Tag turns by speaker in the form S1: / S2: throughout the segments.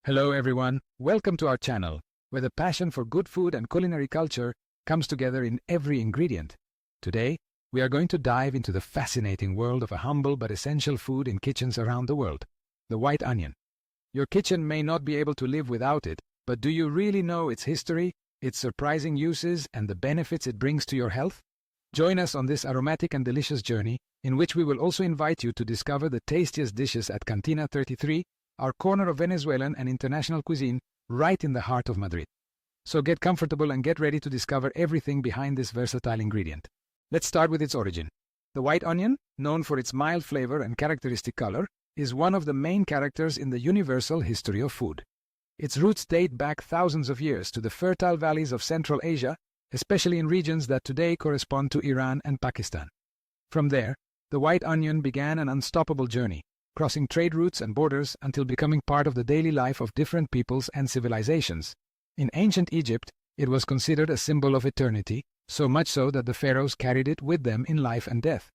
S1: Hello everyone, welcome to our channel, where the passion for good food and culinary culture comes together in every ingredient. Today, we are going to dive into the fascinating world of a humble but essential food in kitchens around the world, the white onion. Your kitchen may not be able to live without it, but do you really know its history, its surprising uses, and the benefits it brings to your health? Join us on this aromatic and delicious journey, in which we will also invite you to discover the tastiest dishes at Cantina 33, our corner of Venezuelan and international cuisine right in the heart of Madrid. So get comfortable and get ready to discover everything behind this versatile ingredient. Let's start with its origin. The white onion, known for its mild flavor and characteristic color, is one of the main characters in the universal history of food. Its roots date back thousands of years to the fertile valleys of Central Asia, especially in regions that today correspond to Iran and Pakistan. From there, the white onion began an unstoppable journey, crossing trade routes and borders until becoming part of the daily life of different peoples and civilizations. In ancient Egypt, it was considered a symbol of eternity, so much so that the pharaohs carried it with them in life and death.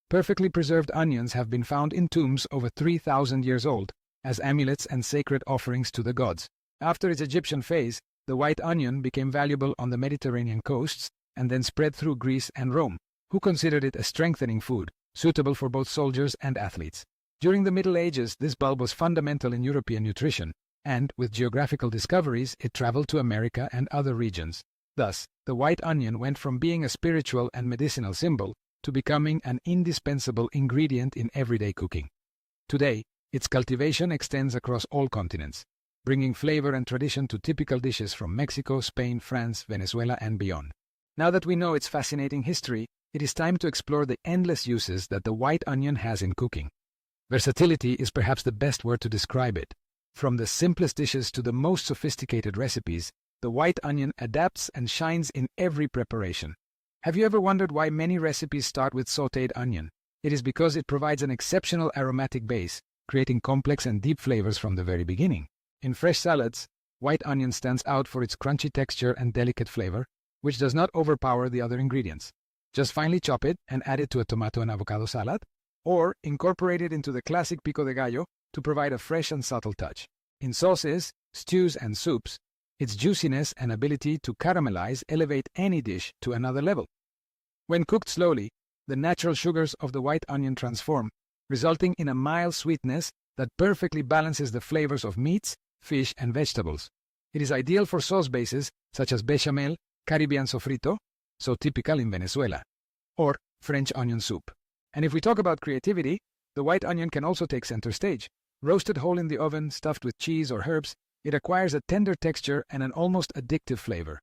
S1: Perfectly preserved onions have been found in tombs over 3,000 years old, as amulets and sacred offerings to the gods. After its Egyptian phase, the white onion became valuable on the Mediterranean coasts and then spread through Greece and Rome, who considered it a strengthening food, suitable for both soldiers and athletes. During the Middle Ages, this bulb was fundamental in European nutrition, and, with geographical discoveries, it traveled to America and other regions. Thus, the white onion went from being a spiritual and medicinal symbol to becoming an indispensable ingredient in everyday cooking. Today, its cultivation extends across all continents, bringing flavor and tradition to typical dishes from Mexico, Spain, France, Venezuela, and beyond. Now that we know its fascinating history, it is time to explore the endless uses that the white onion has in cooking. Versatility is perhaps the best word to describe it. From the simplest dishes to the most sophisticated recipes, the white onion adapts and shines in every preparation. Have you ever wondered why many recipes start with sautéed onion? It is because it provides an exceptional aromatic base, creating complex and deep flavors from the very beginning. In fresh salads, white onion stands out for its crunchy texture and delicate flavor, which does not overpower the other ingredients. Just finely chop it and add it to a tomato and avocado salad, or incorporate it into the classic pico de gallo to provide a fresh and subtle touch. In sauces, stews, and soups, its juiciness and ability to caramelize elevate any dish to another level. When cooked slowly, the natural sugars of the white onion transform, resulting in a mild sweetness that perfectly balances the flavors of meats, fish, and vegetables. It is ideal for sauce bases such as bechamel, Caribbean sofrito, so typical in Venezuela, or French onion soup. And if we talk about creativity, the white onion can also take center stage. Roasted whole in the oven, stuffed with cheese or herbs, it acquires a tender texture and an almost addictive flavor.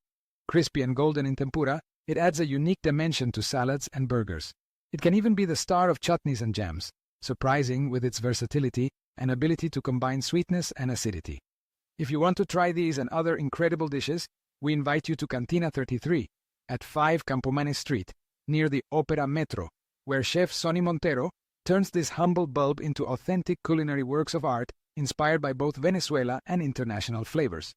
S1: Crispy and golden in tempura, it adds a unique dimension to salads and burgers. It can even be the star of chutneys and jams, surprising with its versatility and ability to combine sweetness and acidity. If you want to try these and other incredible dishes, we invite you to Cantina 33 at 5 Campomanes Street, near the Opera Metro, where chef Sonny Montero turns this humble bulb into authentic culinary works of art inspired by both Venezuela and international flavors.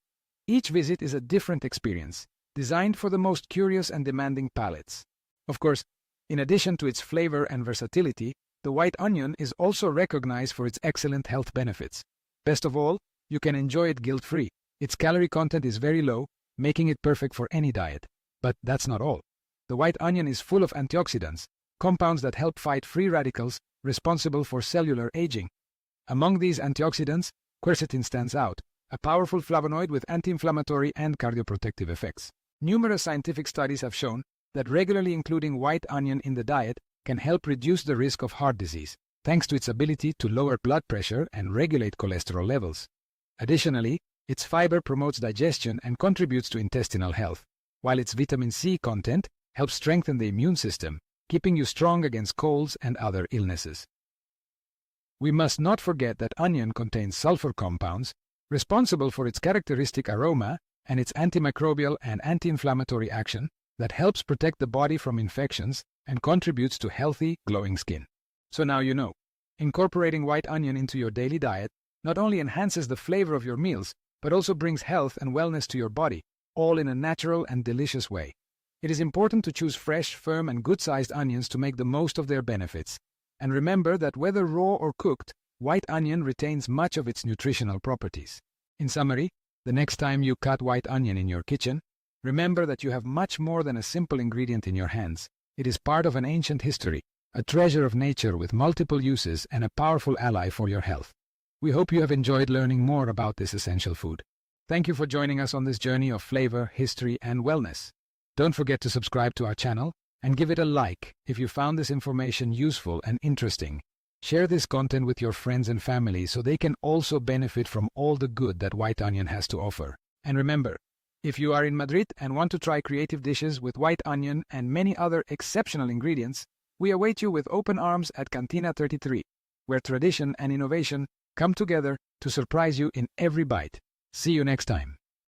S1: Each visit is a different experience, designed for the most curious and demanding palates. Of course, in addition to its flavor and versatility, the white onion is also recognized for its excellent health benefits. Best of all, you can enjoy it guilt-free. Its calorie content is very low, making it perfect for any diet. But that's not all. The white onion is full of antioxidants, compounds that help fight free radicals responsible for cellular aging. Among these antioxidants, quercetin stands out, a powerful flavonoid with anti-inflammatory and cardioprotective effects. Numerous scientific studies have shown that regularly including white onion in the diet can help reduce the risk of heart disease, thanks to its ability to lower blood pressure and regulate cholesterol levels. Additionally, its fiber promotes digestion and contributes to intestinal health, while its vitamin C content helps strengthen the immune system, keeping you strong against colds and other illnesses. We must not forget that onion contains sulfur compounds responsible for its characteristic aroma and its antimicrobial and anti-inflammatory action that helps protect the body from infections and contributes to healthy, glowing skin. So now you know, incorporating white onion into your daily diet not only enhances the flavor of your meals, but also brings health and wellness to your body, all in a natural and delicious way. It is important to choose fresh, firm, and good-sized onions to make the most of their benefits. And remember that whether raw or cooked, white onion retains much of its nutritional properties. In summary, the next time you cut white onion in your kitchen, remember that you have much more than a simple ingredient in your hands. It is part of an ancient history, a treasure of nature with multiple uses and a powerful ally for your health. We hope you have enjoyed learning more about this essential food. Thank you for joining us on this journey of flavor, history, and wellness. Don't forget to subscribe to our channel and give it a like if you found this information useful and interesting. Share this content with your friends and family so they can also benefit from all the good that white onion has to offer. And remember, if you are in Madrid and want to try creative dishes with white onion and many other exceptional ingredients, we await you with open arms at Cantina 33, where tradition and innovation come together to surprise you in every bite. See you next time.